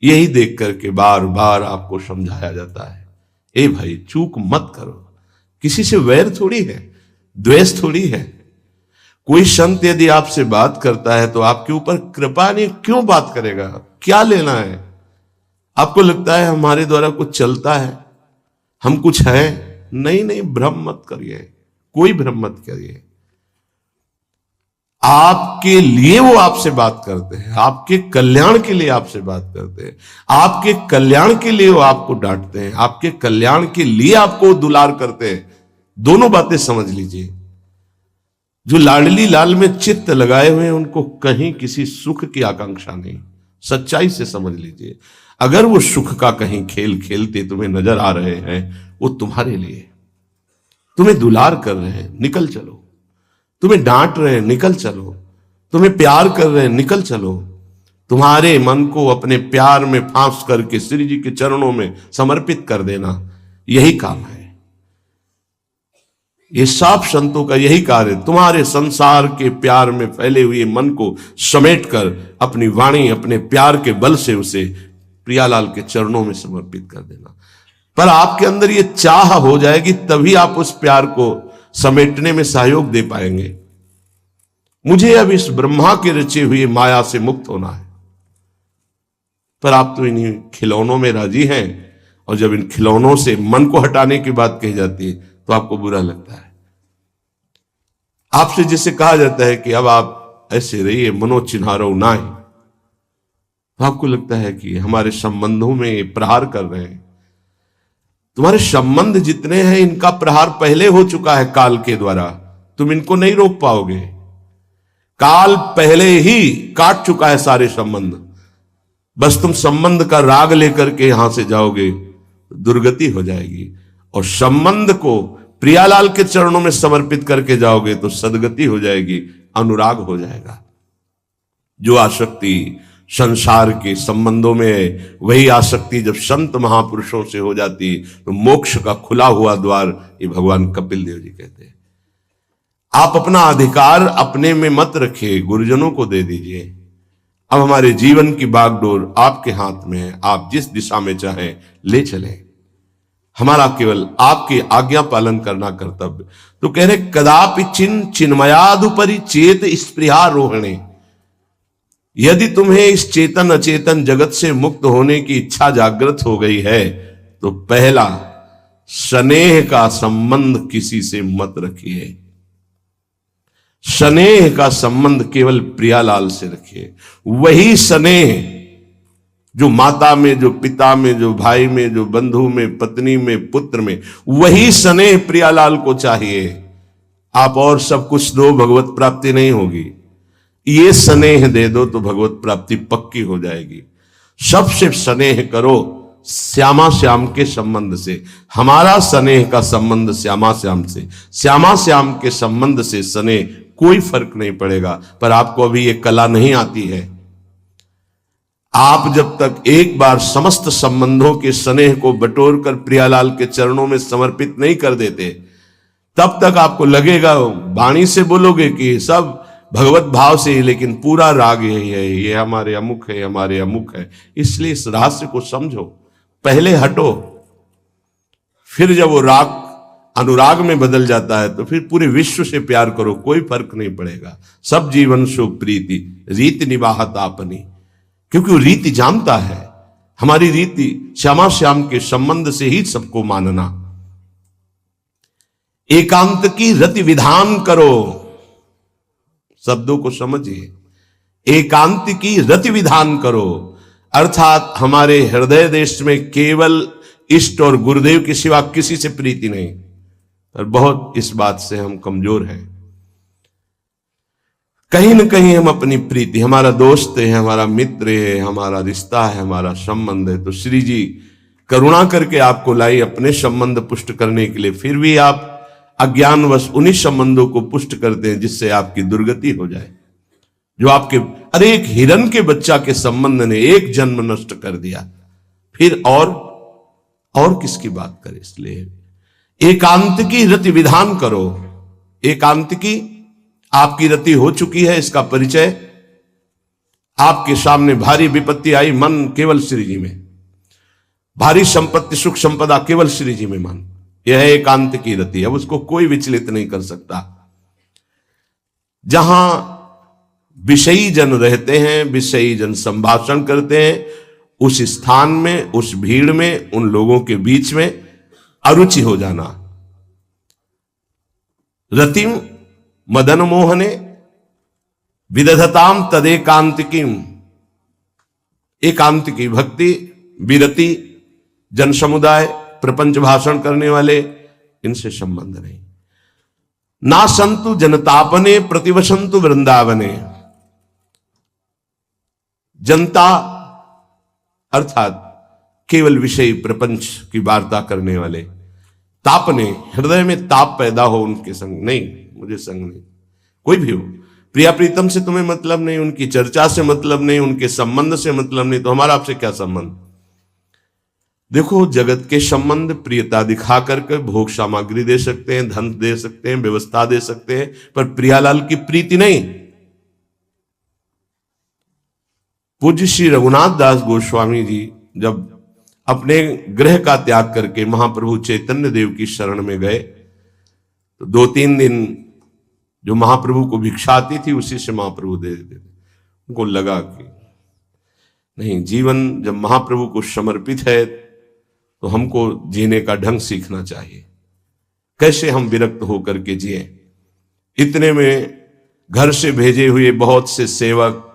यही देख करके बार बार आपको समझाया जाता है, ए भाई चूक मत करो। किसी से वैर थोड़ी है, द्वेष थोड़ी है। कोई संत यदि आपसे बात करता है तो आपके ऊपर कृपा नहीं, क्यों बात करेगा? क्या लेना है? आपको लगता है हमारे द्वारा कुछ चलता है, हम कुछ है? नहीं नहीं, भ्रम मत करिए, कोई भ्रम मत करिए। आपके लिए वो आपसे बात करते हैं, आपके कल्याण के लिए आपसे बात करते हैं, आपके कल्याण के लिए वो आपको डांटते हैं, आपके कल्याण के लिए आपको दुलार करते हैं। दोनों बातें समझ लीजिए। जो लाडली लाल में चित्त लगाए हुए हैं उनको कहीं किसी सुख की आकांक्षा नहीं। सच्चाई से समझ लीजिए, अगर वो सुख का कहीं खेल खेलते तुम्हें नजर आ रहे हैं, वो तुम्हारे लिए, तुम्हें दुलार कर रहे हैं, निकल चलो। तुम्हें डांट रहे हैं, निकल चलो। तुम्हें प्यार कर रहे हैं, निकल चलो। तुम्हारे मन को अपने प्यार में फांस करके श्री जी के चरणों में समर्पित कर देना, यही काम है। ये सब संतों का यही कार्य, तुम्हारे संसार के प्यार में फैले हुए मन को समेटकर अपनी वाणी, अपने प्यार के बल से उसे प्रियालाल के चरणों में समर्पित कर देना। पर आपके अंदर ये चाह हो जाएगी, तभी आप उस प्यार को समेटने में सहयोग दे पाएंगे। मुझे अब इस ब्रह्मा के रचे हुए माया से मुक्त होना है। पर आप तो इन्हीं खिलौनों में राजी हैं, और जब इन खिलौनों से मन को हटाने की बात कही जाती है तो आपको बुरा लगता है। आपसे जिसे कहा जाता है कि अब आप ऐसे रहिए, मनो चिन्हारो नाय, तो आपको लगता है कि हमारे संबंधों में प्रहार कर रहे हैं। तुम्हारे संबंध जितने हैं इनका प्रहार पहले हो चुका है काल के द्वारा, तुम इनको नहीं रोक पाओगे। काल पहले ही काट चुका है सारे संबंध। बस तुम संबंध का राग लेकर के यहां से जाओगे, दुर्गति हो जाएगी। और संबंध को प्रियालाल के चरणों में समर्पित करके जाओगे तो सदगति हो जाएगी, अनुराग हो जाएगा। जो आसक्ति संसार के संबंधों में है, वही आसक्ति जब संत महापुरुषों से हो जाती तो मोक्ष का खुला हुआ द्वार, ये भगवान कपिल देव जी कहते हैं। आप अपना अधिकार अपने में मत रखिए, गुरुजनों को दे दीजिए। अब हमारे जीवन की बागडोर आपके हाथ में है, आप जिस दिशा में चाहें ले चलें। हमारा केवल आपकी आज्ञा पालन करना कर्तव्य। तो कह रहे कदापि चिन्मयादुपरि चेत स्पृहारोहणे, यदि तुम्हें इस चेतन अचेतन जगत से मुक्त होने की इच्छा जागृत हो गई है तो पहला, स्नेह का संबंध किसी से मत रखिए। स्नेह का संबंध केवल प्रियालाल से रखिए। वही स्नेह जो माता में, जो पिता में, जो भाई में, जो बंधु में, पत्नी में, पुत्र में, वही स्नेह प्रियालाल को चाहिए। आप और सब कुछ दो, भगवत प्राप्ति नहीं होगी। ये स्नेह दे दो तो भगवत प्राप्ति पक्की हो जाएगी। सबसे स्नेह करो श्यामा श्याम के संबंध से। हमारा स्नेह का संबंध श्यामा श्याम से, श्यामा श्याम के संबंध से स्नेह कोई फर्क नहीं पड़ेगा। पर आपको अभी ये कला नहीं आती है। आप जब तक एक बार समस्त संबंधों के स्नेह को बटोर कर प्रियालाल के चरणों में समर्पित नहीं कर देते, तब तक आपको लगेगा, वाणी से बोलोगे कि सब भगवत भाव से ही, लेकिन पूरा राग यही है, ये हमारे अमुक है, हमारे अमुक है। इसलिए इस रहस्य को समझो, पहले हटो, फिर जब वो राग अनुराग में बदल जाता है तो फिर पूरे विश्व से प्यार करो, कोई फर्क नहीं पड़ेगा। सब जीवन सुख प्रीति रीति निवाहत आपनी, क्योंकि वो रीति जानता है। हमारी रीति श्यामा श्याम के संबंध से ही सबको मानना। एकांत की रति विधान करो, शब्दों को समझिए। एकांत की रति विधान करो, अर्थात हमारे हृदय देश में केवल इष्ट और गुरुदेव के सिवा किसी से प्रीति नहीं। पर बहुत इस बात से हम कमजोर हैं। कहीं न कहीं हम अपनी प्रीति, हमारा दोस्त है, हमारा मित्र है, हमारा रिश्ता है, हमारा संबंध है, तो श्री जी करुणा करके आपको लाई अपने संबंध पुष्ट करने के लिए। फिर भी आप अज्ञानवश उन्हीं संबंधों को पुष्ट करते हैं जिससे आपकी दुर्गति हो जाए। जो आपके, अरे एक हिरन के बच्चा के संबंध ने एक जन्म नष्ट कर दिया, फिर और किसकी बात करें। इसलिए एकांत की रति विधान करो। एकांत की आपकी रति हो चुकी है, इसका परिचय आपके सामने भारी विपत्ति आई, मन केवल श्री जी में, भारी संपत्ति सुख संपदा केवल श्री जी में मन, यह है एकांत की रति। अब उसको कोई विचलित नहीं कर सकता। जहां विषयी जन रहते हैं, विषयी जन संभाषण करते हैं, उस स्थान में, उस भीड़ में, उन लोगों के बीच में अरुचि हो जाना। रतिम मदन मोहने विदधताम तदेकांतिकीम, एकांत की भक्ति, विरति, जन समुदाय, प्रपंच भाषण करने वाले, इनसे संबंध नहीं। ना संतु जनतापने प्रतिवसंतु वृंदावने, जनता अर्थात केवल विषय प्रपंच की वार्ता करने वाले, तापने, हृदय में ताप पैदा हो उनके संग नहीं, मुझे संग नहीं। कोई भी हो, प्रिया प्रीतम से तुम्हें मतलब नहीं, उनकी चर्चा से मतलब नहीं, उनके संबंध से मतलब नहीं, तो हमारा आपसे क्या संबंध। देखो, जगत के संबंध प्रियता दिखा करके भोग सामग्री दे सकते हैं, धन दे सकते हैं, व्यवस्था दे सकते हैं, पर प्रियालाल की प्रीति नहीं। पूज्य श्री रघुनाथ दास गोस्वामी जी जब अपने गृह का त्याग करके महाप्रभु चैतन्य देव की शरण में गए, तो 2-3 दिन जो महाप्रभु को भिक्षा आती थी उसी से महाप्रभु दे देते थे। उनको लगा कि नहीं, जीवन जब महाप्रभु को समर्पित है तो हमको जीने का ढंग सीखना चाहिए, कैसे हम विरक्त होकर के जिए। इतने में घर से भेजे हुए बहुत से सेवक,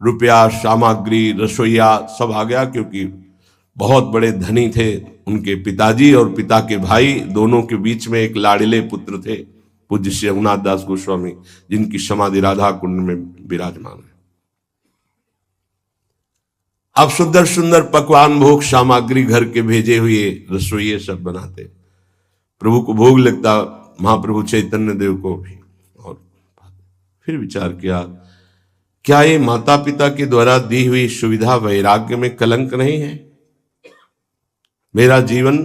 रुपया, सामग्री, रसोईया सब आ गया, क्योंकि बहुत बड़े धनी थे उनके पिताजी, और पिता के भाई दोनों के बीच में एक लाड़िले पुत्र थे, पूज्य श्री रघुनाथ दास गोस्वामी, जिनकी समाधि राधा कुंड में विराजमान है। अब सुंदर सुंदर पकवान, भोग सामग्री घर के भेजे हुए रसोइये सब बनाते, प्रभु को भोग लगता, महाप्रभु चैतन्य देव को भी। और फिर विचार किया, क्या ये माता पिता के द्वारा दी हुई सुविधा वैराग्य में कलंक नहीं है? मेरा जीवन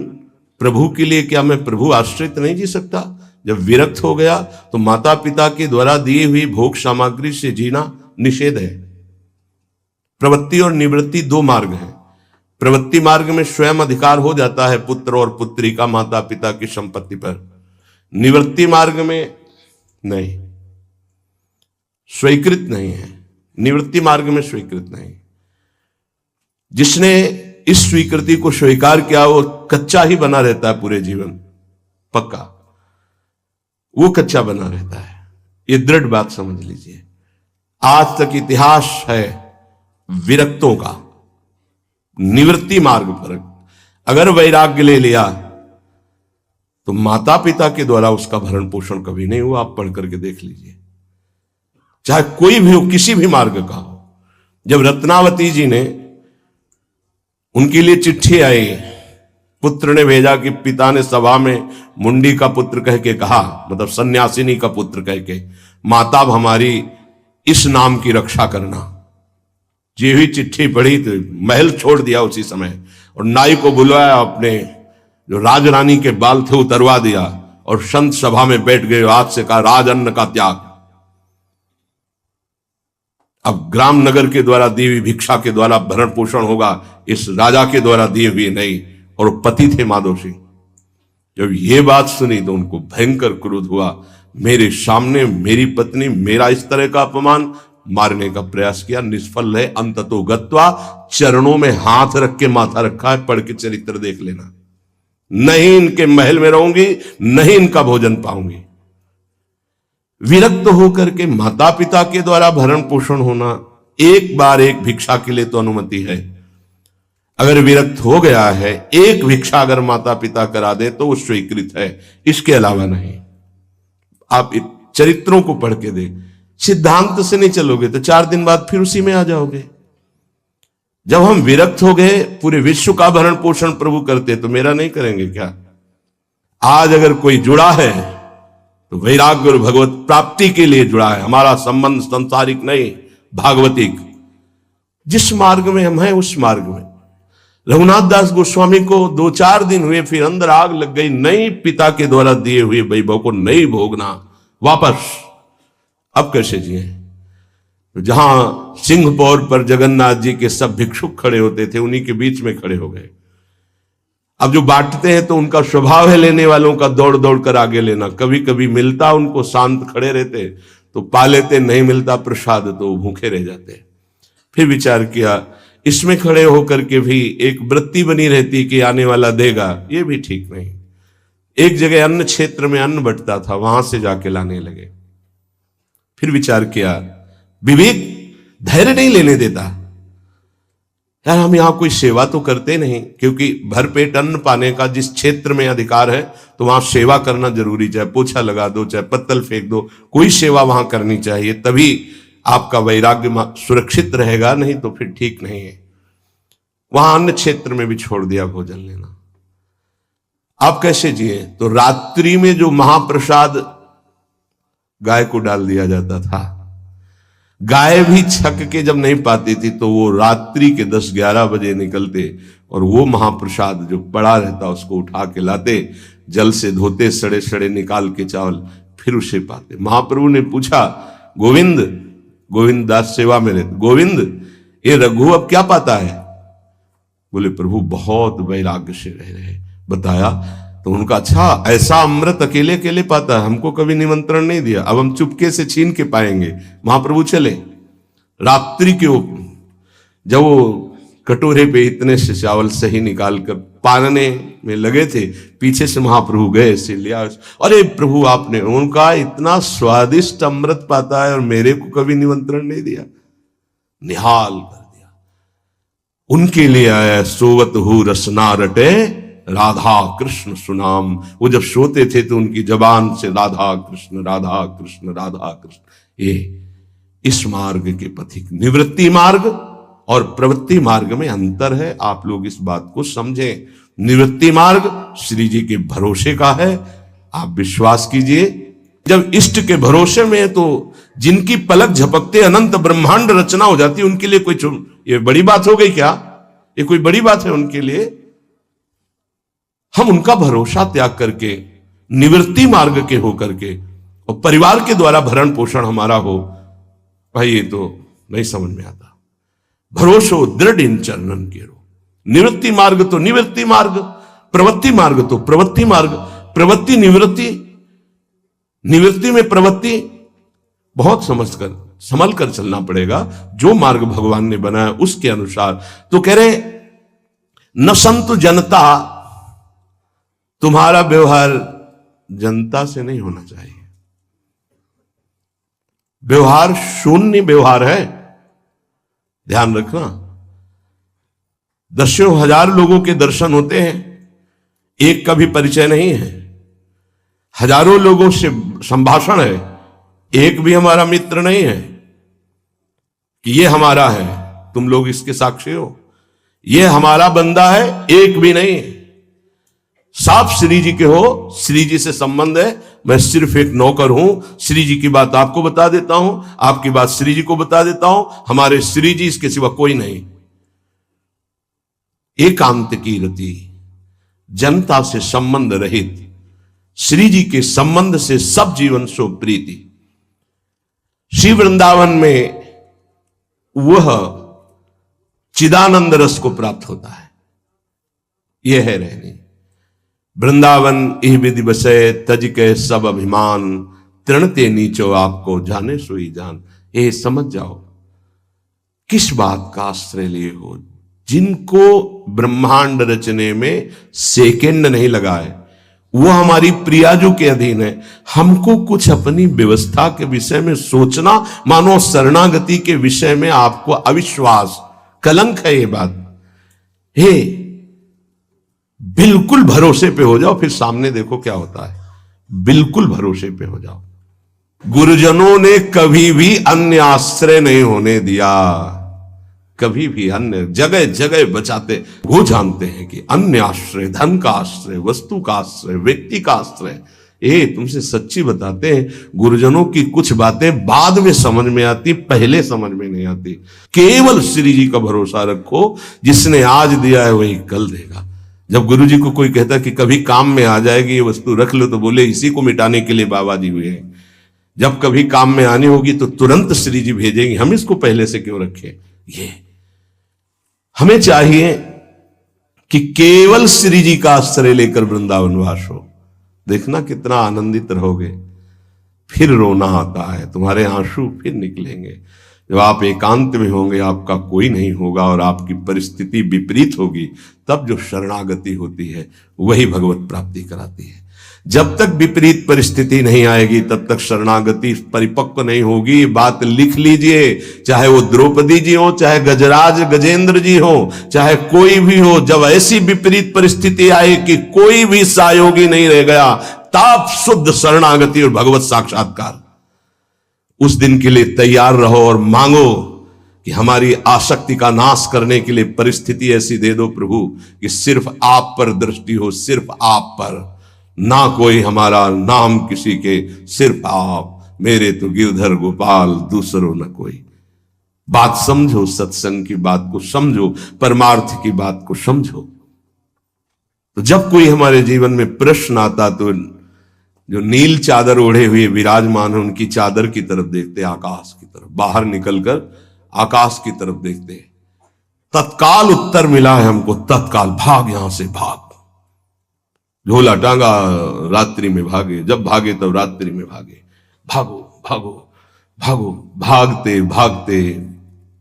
प्रभु के लिए, क्या मैं प्रभु आश्रित नहीं जी सकता? जब विरक्त हो गया तो माता पिता के द्वारा दी हुई भोग सामग्री से जीना निषेध है। प्रवृत्ति और निवृत्ति 2 मार्ग हैं। प्रवृत्ति मार्ग में स्वयं अधिकार हो जाता है पुत्र और पुत्री का माता पिता की संपत्ति पर, निवृत्ति मार्ग में नहीं, स्वीकृत नहीं है। निवृत्ति मार्ग में स्वीकृत नहीं। जिसने इस स्वीकृति को स्वीकार किया वो कच्चा ही बना रहता है पूरे जीवन, पक्का वो कच्चा बना रहता है। ये दृढ़ बात समझ लीजिए। आज तक इतिहास है विरक्तों का, निवृत्ति मार्ग पर अगर वैराग्य ले लिया तो माता पिता के द्वारा उसका भरण पोषण कभी नहीं हुआ। आप पढ़ करके देख लीजिए, चाहे कोई भी हो, किसी भी मार्ग का हो। जब रत्नावती जी ने, उनके लिए चिट्ठी आई, पुत्र ने भेजा कि पिता ने सभा में मुंडी का पुत्र कह के कहा, मतलब सन्यासिनी का पुत्र कह के, माता हमारी इस नाम की रक्षा करना। जी हुई चिट्ठी पढ़ी तो महल छोड़ दिया उसी समय, और नाई को बुलाया, अपने जो राजरानी के बाल थे उतरवा दिया, और संत सभा में बैठ गए। आज से कहा राज अन्न का त्याग। अब ग्राम नगर के द्वारा दी हुई भिक्षा के द्वारा भरण पोषण होगा, इस राजा के द्वारा दिए हुए नहीं। और पति थे माधव सिंह। जब ये बात सुनी तो उनको भयंकर क्रोध हुआ। मेरे सामने मेरी पत्नी, मेरा इस तरह का अपमान, मारने का प्रयास किया, निष्फल है। अंततो गत्वा, चरणों में हाथ रख के माथा रखा है, पढ़ के चरित्र देख लेना। नहीं इनके महल में रहूंगी, नहीं इनका भोजन पाऊंगी। विरक्त होकर के माता पिता के द्वारा भरण पोषण होना, एक बार एक भिक्षा के लिए तो अनुमति है। अगर विरक्त हो गया है, एक भिक्षा अगर माता पिता करा दे तो वो स्वीकृत है, इसके अलावा नहीं। आप चरित्रों को पढ़ के देख, सिद्धांत से नहीं चलोगे तो 4 दिन बाद फिर उसी में आ जाओगे। जब हम विरक्त हो गए, पूरे विश्व का भरण पोषण प्रभु करते, तो मेरा नहीं करेंगे क्या? आज अगर कोई जुड़ा है तो वैराग्य और भगवत प्राप्ति के लिए जुड़ा है। हमारा संबंध संसारिक नहीं, भागवतिक। जिस मार्ग में हम हैं उस मार्ग में। रघुनाथ दास गोस्वामी को 2-4 दिन हुए, फिर अंदर आग लग गई। नहीं, पिता के द्वारा दिए हुए वैभव को नहीं भोगना, वापस। अब कैसे जिए? तो जहां सिंहपौर पर जगन्नाथ जी के सब भिक्षुक खड़े होते थे, उन्हीं के बीच में खड़े हो गए। अब जो बांटते हैं तो उनका स्वभाव है लेने वालों का दौड़ दौड़ कर आगे लेना। कभी कभी मिलता उनको, शांत खड़े रहते तो पा लेते, नहीं मिलता प्रसाद तो भूखे रह जाते। फिर विचार किया, इसमें खड़े होकर के भी एक वृत्ति बनी रहती कि आने वाला देगा, ये भी ठीक नहीं। एक जगह अन्न क्षेत्र में अन्न बंटता था, वहां से जाके लाने लगे। फिर विचार किया, विवेक धैर्य नहीं लेने देता, यार हम यहां कोई सेवा तो करते नहीं, क्योंकि भरपेट अन्न पाने का जिस क्षेत्र में अधिकार है तो वहां सेवा करना जरूरी, चाहे पोछा लगा दो, चाहे पत्तल फेंक दो, कोई सेवा वहां करनी चाहिए, तभी आपका वैराग्य सुरक्षित रहेगा, नहीं तो फिर ठीक नहीं है। वहां अन्य क्षेत्र में भी छोड़ दिया भोजन लेना। आप कैसे जिए? तो रात्रि में जो महाप्रसाद गाय को डाल दिया जाता था, गाय भी छक के जब नहीं पाती थी तो वो रात्रि के 10-11 बजे निकलते और वो महाप्रसाद जो पड़ा रहता उसको उठा के लाते, जल से धोते, सड़े सड़े निकाल के चावल, फिर उसे पाते। महाप्रभु ने पूछा, गोविंद दास सेवा में रहते, गोविंद ये रघु अब क्या पाता है? बोले प्रभु बहुत वैराग्य से रह रहे। बताया तो उनका, अच्छा ऐसा अमृत अकेले अकेले पाता है, हमको कभी निमंत्रण नहीं दिया, अब हम चुपके से छीन के पाएंगे। महाप्रभु चले रात्रि के जब वो कटोरे पे इतने से चावल सही निकाल कर पानने में लगे थे, पीछे से महाप्रभु गए से लिया। अरे प्रभु आपने, उनका इतना स्वादिष्ट अमृत पाता है और मेरे को कभी निमंत्रण नहीं दिया, निहाल कर दिया। उनके लिए आया सोवत हु रसना रटे राधा कृष्ण सुनाम। वो जब सोते थे तो उनकी जबान से राधा कृष्ण राधा कृष्ण राधा कृष्ण। ये इस मार्ग के पथिक, निवृत्ति मार्ग और प्रवृत्ति मार्ग में अंतर है, आप लोग इस बात को समझें। निवृत्ति मार्ग श्री जी के भरोसे का है, आप विश्वास कीजिए। जब इष्ट के भरोसे में है तो जिनकी पलक झपकते अनंत ब्रह्मांड रचना हो जाती है, उनके लिए कोई ये बड़ी बात हो गई क्या? ये कोई बड़ी बात है उनके लिए? हम उनका भरोसा त्याग करके निवृत्ति मार्ग के हो करके और परिवार के द्वारा भरण पोषण हमारा हो, भाई ये तो नहीं समझ में आता। भरोसो दृढ़ इन चरणन के रो। निवृत्ति मार्ग तो निवृत्ति मार्ग, प्रवृत्ति मार्ग तो प्रवृत्ति मार्ग, प्रवृत्ति निवृत्ति, निवृत्ति में प्रवृत्ति, बहुत समझकर संभल कर चलना पड़ेगा। जो मार्ग भगवान ने बनाया उसके अनुसार। तो कह रहे न संतु जनता, तुम्हारा व्यवहार जनता से नहीं होना चाहिए। व्यवहार शून्य व्यवहार है, ध्यान रखना। दसियों हजार लोगों के दर्शन होते हैं, एक का भी परिचय नहीं है। हजारों लोगों से संभाषण है, एक भी हमारा मित्र नहीं है कि ये हमारा है, तुम लोग इसके साक्षी हो, ये हमारा बंदा है, एक भी नहीं है। साफ श्री जी के हो, श्री जी से संबंध है, मैं सिर्फ एक नौकर हूं, श्री जी की बात आपको बता देता हूं, आपकी बात श्री जी को बता देता हूं, हमारे श्री जी इसके सिवा कोई नहीं। एकांत की रति, जनता से संबंध रहित, श्री जी के संबंध से सब जीवन सो प्रीति। श्री वृंदावन में वह चिदानंद रस को प्राप्त होता है, यह है रहनी। वृंदावन इह विधि बसे तज के सब अभिमान, तृणते नीचो आपको जाने सोई जान। ये समझ जाओ किस बात का आश्रय लिए हो। जिनको ब्रह्मांड रचने में सेकेंड नहीं लगा है, वो हमारी प्रियाजू के अधीन है। हमको कुछ अपनी व्यवस्था के विषय में सोचना, मानो शरणागति के विषय में आपको अविश्वास, कलंक है ये बात। हे बिल्कुल भरोसे पे हो जाओ, फिर सामने देखो क्या होता है। बिल्कुल भरोसे पे हो जाओ। गुरुजनों ने कभी भी अन्य आश्रय नहीं होने दिया, कभी भी अन्य जगह जगह बचाते। वो जानते हैं कि अन्य आश्रय, धन का आश्रय, वस्तु का आश्रय, व्यक्ति का आश्रय, ये तुमसे सच्ची बताते हैं, गुरुजनों की कुछ बातें बाद में समझ में आती, पहले समझ में नहीं आती। केवल श्री जी का भरोसा रखो, जिसने आज दिया है वही कल देगा। जब गुरु जी को कोई कहता कि कभी काम में आ जाएगी ये वस्तु, रख लो, तो बोले इसी को मिटाने के लिए बाबा जी हुए हैं। जब कभी काम में आनी होगी तो तुरंत श्री जी भेजेंगे, हम इसको पहले से क्यों रखें। ये हमें चाहिए कि केवल श्री जी का आश्रय लेकर वृंदावन वास हो। देखना कितना आनंदित रहोगे। फिर रोना आता है, तुम्हारे आंसू फिर निकलेंगे। जब आप एकांत में होंगे, आपका कोई नहीं होगा और आपकी परिस्थिति विपरीत होगी, तब जो शरणागति होती है वही भगवत प्राप्ति कराती है। जब तक विपरीत परिस्थिति नहीं आएगी तब तक शरणागति परिपक्व नहीं होगी। बात लिख लीजिए, चाहे वो द्रौपदी जी हो, चाहे गजराज गजेंद्र जी हो, चाहे कोई भी हो, जब ऐसी विपरीत परिस्थिति आए कि कोई भी सहयोगी नहीं रह गया, तब शुद्ध शरणागति और भगवत साक्षात्कार। उस दिन के लिए तैयार रहो और मांगो कि हमारी आसक्ति का नाश करने के लिए परिस्थिति ऐसी दे दो प्रभु कि सिर्फ आप पर दृष्टि हो, सिर्फ आप पर, ना कोई हमारा, ना हम किसी के, सिर्फ आप। मेरे तो गिरधर गोपाल, दूसरों न कोई। बात समझो, सत्संग की बात को समझो, परमार्थ की बात को समझो। तो जब कोई हमारे जीवन में प्रश्न आता तो जो नील चादर ओढ़े हुए विराजमान है उनकी चादर की तरफ देखते, आकाश की तरफ, बाहर निकलकर आकाश की तरफ देखते। तत्काल उत्तर मिला है हमको, तत्काल भाग, यहां से भाग। झोला टांगा, रात्रि में भागे, जब भागे तब रात्रि में भागे। भागो भागो भागो, भागते भागते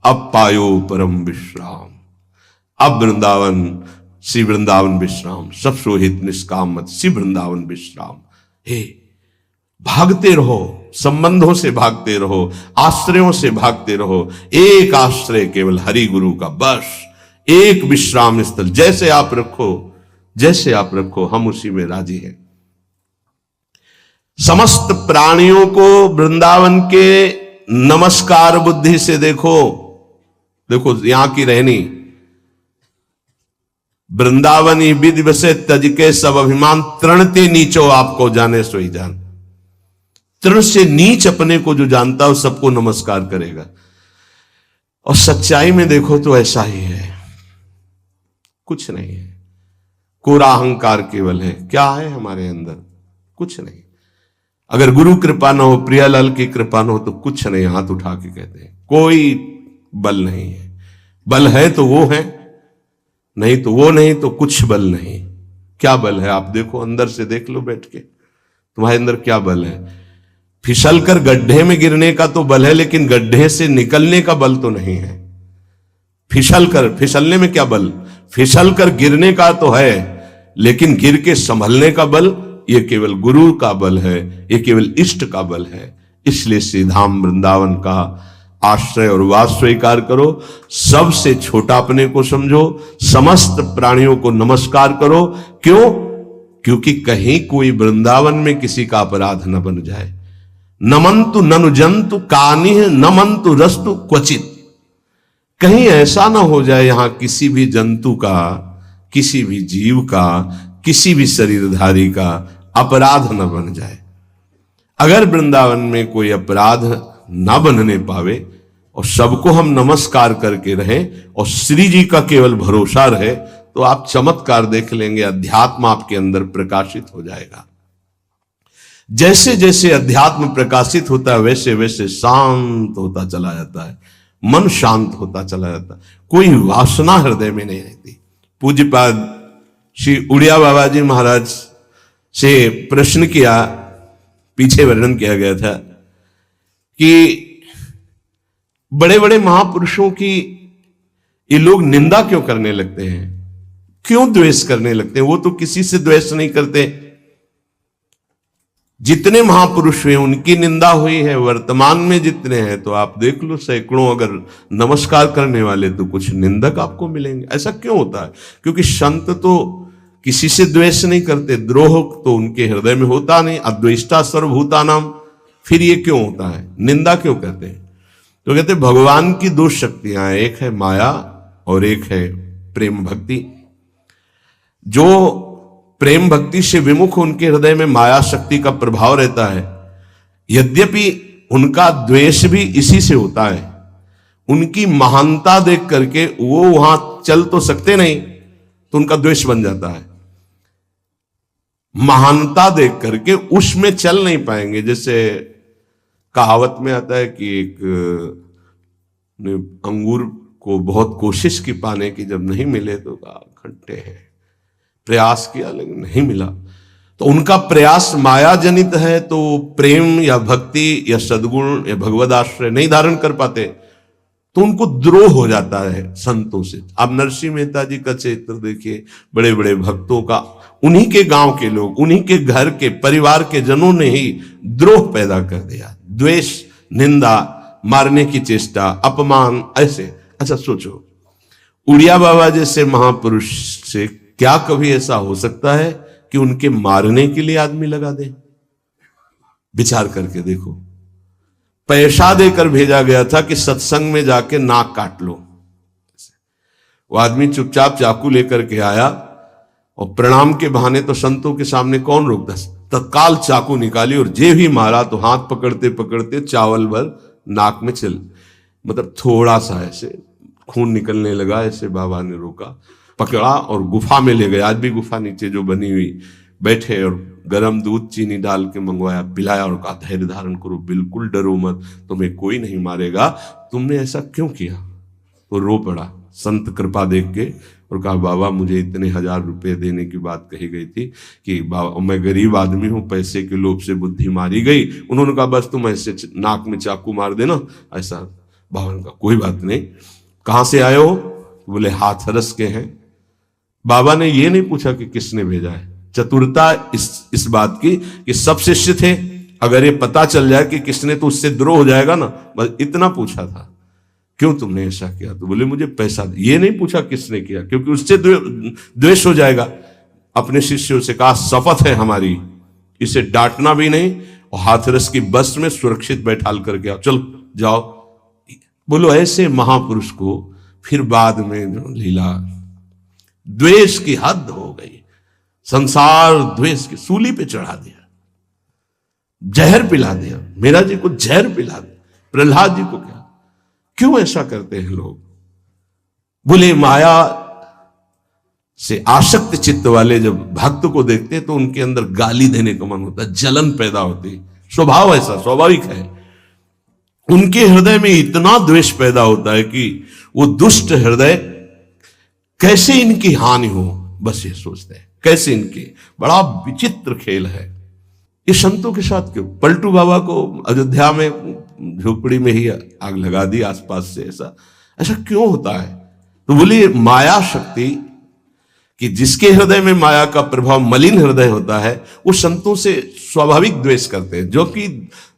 अब पायो परम विश्राम। अब वृंदावन, श्री वृंदावन विश्राम, सब सोहित निष्काम मत, श्री वृंदावन विश्राम। हे, भागते रहो, संबंधों से भागते रहो, आश्रयों से भागते रहो। एक आश्रय केवल हरि गुरु का, बस एक विश्राम स्थल। जैसे आप रखो, जैसे आप रखो, हम उसी में राजी हैं। समस्त प्राणियों को वृंदावन के नमस्कार बुद्धि से देखो। देखो यहां की रहनी, वृंदावनी विधि बसे तज के सब अभिमान, तृणते नीचो आपको जाने सोई जान। तृण से नीच अपने को जो जानता है सबको नमस्कार करेगा। और सच्चाई में देखो तो ऐसा ही है, कुछ नहीं है। कोरा अहंकार केवल है। क्या है हमारे अंदर? कुछ नहीं। अगर गुरु कृपा न हो, प्रियालाल की कृपा न हो तो कुछ नहीं। हाथ उठा के कहते हैं कोई बल नहीं है। बल है तो वो है, नहीं तो वो नहीं, तो कुछ बल नहीं। क्या बल है? आप देखो, अंदर से देख लो बैठ के, तुम्हारे अंदर क्या बल है। फिसल कर गड्ढे में गिरने का तो बल है, लेकिन गड्ढे से निकलने का बल तो नहीं है। फिसलने में क्या बल? फिसल कर गिरने का तो है, लेकिन गिर के संभलने का बल, ये केवल गुरु का बल है, ये केवल इष्ट का बल है। इसलिए श्री धाम वृंदावन का आश्रय और वास स्वीकार करो। सबसे छोटा अपने को समझो, समस्त प्राणियों को नमस्कार करो। क्यों? क्योंकि कहीं कोई वृंदावन में किसी का अपराध न बन जाए। नमंतु ननु जंतु कानिह नमंतु रस्तु क्वचित। कहीं ऐसा ना हो जाए यहां किसी भी जंतु का, किसी भी जीव का, किसी भी शरीरधारी का अपराध न बन जाए। अगर वृंदावन में कोई अपराध ना बनने पावे और सबको हम नमस्कार करके रहें और श्री जी का केवल भरोसा रहे, तो आप चमत्कार देख लेंगे। अध्यात्म आपके अंदर प्रकाशित हो जाएगा। जैसे जैसे अध्यात्म प्रकाशित होता है वैसे वैसे शांत होता चला जाता है, मन शांत होता चला जाता है, कोई वासना हृदय में नहीं रहती। पूज्यपाद श्री उड़िया बाबा जी महाराज से प्रश्न किया, पीछे वर्णन किया गया था कि बड़े बड़े महापुरुषों की ये लोग निंदा क्यों करने लगते हैं, क्यों द्वेष करने लगते हैं? वो तो किसी से द्वेष नहीं करते। जितने महापुरुष हुए उनकी निंदा हुई है, वर्तमान में जितने हैं तो आप देख लो सैकड़ों अगर नमस्कार करने वाले तो कुछ निंदक आपको मिलेंगे। ऐसा क्यों होता है? क्योंकि संत तो किसी से द्वेष नहीं करते, द्रोह तो उनके हृदय में होता नहीं। अद्वेष्टा सर्वभूतानाम, फिर ये क्यों होता है? निंदा क्यों कहते हैं? तो कहते हैं भगवान की दो शक्तियां हैं, एक है माया और एक है प्रेम भक्ति। जो प्रेम भक्ति से विमुख, उनके हृदय में माया शक्ति का प्रभाव रहता है। यद्यपि उनका द्वेष भी इसी से होता है। उनकी महानता देख करके वो वहां चल तो सकते नहीं, तो उनका द्वेष बन जाता है। महानता देख करके उसमें चल नहीं पाएंगे। जैसे कहावत में आता है कि एक ने अंगूर को बहुत कोशिश की पाने की, जब नहीं मिले तो कहा खट्टे हैं, प्रयास किया लेकिन नहीं मिला। तो उनका प्रयास माया जनित है, तो प्रेम या भक्ति या सद्गुण या भगवद आश्रय नहीं धारण कर पाते, तो उनको द्रोह हो जाता है संतों से। आप नरसिंह मेहता जी का चरित्र देखिए, बड़े बड़े भक्तों का, उन्हीं के गांव के लोग, उन्हीं के घर के परिवार के जनों ने ही द्रोह पैदा कर दिया, द्वेष, निंदा, मारने की चेष्टा, अपमान, ऐसे। अच्छा सोचो, उड़िया बाबा जैसे महापुरुष से क्या कभी ऐसा हो सकता है कि उनके मारने के लिए आदमी लगा दे? विचार करके देखो। पैसा देकर भेजा गया था कि सत्संग में जाके नाक काट लो। वो आदमी चुपचाप चाकू लेकर के आया और प्रणाम के बहाने तो संतों के सामने कौन रोकता, तत्काल चाकू निकाली और जे भी मारा तो हाथ पकड़ते पकड़ते चावल भर नाक में चल, मतलब थोड़ा सा ऐसे खून निकलने लगा, ऐसे बाबा ने रोका, पकड़ा और गुफा में ले गए। आज भी गुफा नीचे जो बनी हुई, बैठे और गरम दूध चीनी डाल के मंगवाया, पिलाया और कहा धैर्य धारण करो, बिल्कुल डरो मत, तुम्हें कोई नहीं मारेगा, तुमने ऐसा क्यों किया? तो रो पड़ा संत कृपा देख के और कहा बाबा मुझे इतने 1000 रुपए देने की बात कही गई थी कि बाबा मैं गरीब आदमी हूं, पैसे के लोभ से बुद्धि मारी गई। उन्होंने कहा बस तुम ऐसे नाक में चाकू मार देना ऐसा। बाबा ने कहा कोई बात नहीं, कहां से आए हो? बोले हाथरस के हैं। बाबा ने ये नहीं पूछा कि किसने भेजा है। चतुरता इस बात की कि सब शिष्य थे, अगर ये पता चल जाए कि किसने तो उससे द्रोह हो जाएगा ना, बस इतना पूछा था क्यों तुमने ऐसा किया? तो बोले मुझे पैसा दे। ये नहीं पूछा किसने किया, क्योंकि उससे द्वेष हो जाएगा। अपने शिष्यों से कहा शपथ है हमारी, इसे डांटना भी नहीं और हाथरस की बस में सुरक्षित बैठाल करके आओ, चलो जाओ। बोलो ऐसे महापुरुष को फिर बाद में जो लीला, द्वेष की हद हो गई, संसार द्वेष की सूली पे चढ़ा दिया, जहर पिला दिया, मीरा जी को जहर पिला दिया, प्रहलाद जी को क्या। क्यों ऐसा करते हैं लोग? बोले माया से आसक्त चित्त वाले जब भक्त को देखते तो उनके अंदर गाली देने का मन होता है, जलन पैदा होती, स्वभाव ऐसा स्वाभाविक है। उनके हृदय में इतना द्वेष पैदा होता है कि वो दुष्ट हृदय कैसे इनकी हानि हो, बस ये सोचते हैं कैसे इनकी। बड़ा विचित्र खेल है ये संतों के साथ। क्यों पलटू बाबा को अयोध्या में झोपड़ी में ही आग लगा दी आसपास से, ऐसा क्यों होता है? तो बोलिए माया शक्ति कि जिसके हृदय में माया का प्रभाव, मलिन हृदय होता है, वो संतों से स्वाभाविक द्वेष करते हैं, जो कि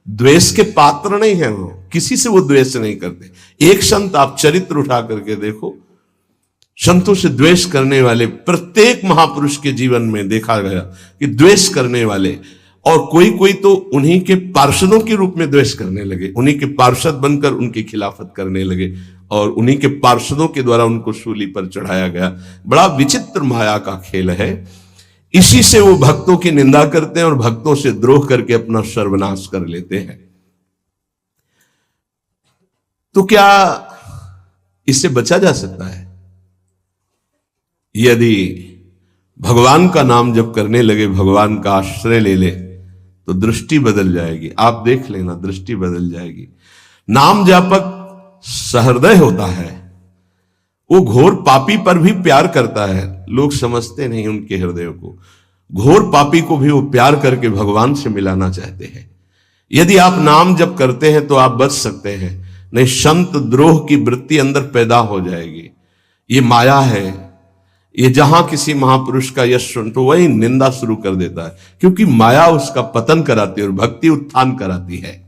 द्वेष के पात्र नहीं है। वो किसी से वो द्वेष नहीं करते। एक संत आप चरित्र उठा करके देखो, संतों से द्वेष करने वाले प्रत्येक महापुरुष के जीवन में देखा गया कि द्वेष करने वाले, और कोई कोई तो उन्हीं के पार्षदों के रूप में द्वेष करने लगे, उन्हीं के पार्षद बनकर उनकी खिलाफत करने लगे और उन्हीं के पार्षदों के द्वारा उनको सूली पर चढ़ाया गया। बड़ा विचित्र माया का खेल है। इसी से वो भक्तों की निंदा करते हैं और भक्तों से द्रोह करके अपना सर्वनाश कर लेते हैं। तो क्या इससे बचा जा सकता है? यदि भगवान का नाम जप करने लगे, भगवान का आश्रय ले ले, तो दृष्टि बदल जाएगी। आप देख लेना, दृष्टि बदल जाएगी। नाम जापक सहृदय होता है, वो घोर पापी पर भी प्यार करता है। लोग समझते नहीं उनके हृदय को। घोर पापी को भी वो प्यार करके भगवान से मिलाना चाहते हैं। यदि आप नाम जप करते हैं तो आप बच सकते हैं, नहीं संत द्रोह की वृत्ति अंदर पैदा हो जाएगी। ये माया है। ये जहां किसी महापुरुष का यश सुन तो वही निंदा शुरू कर देता है, क्योंकि माया उसका पतन कराती है और भक्ति उत्थान कराती है।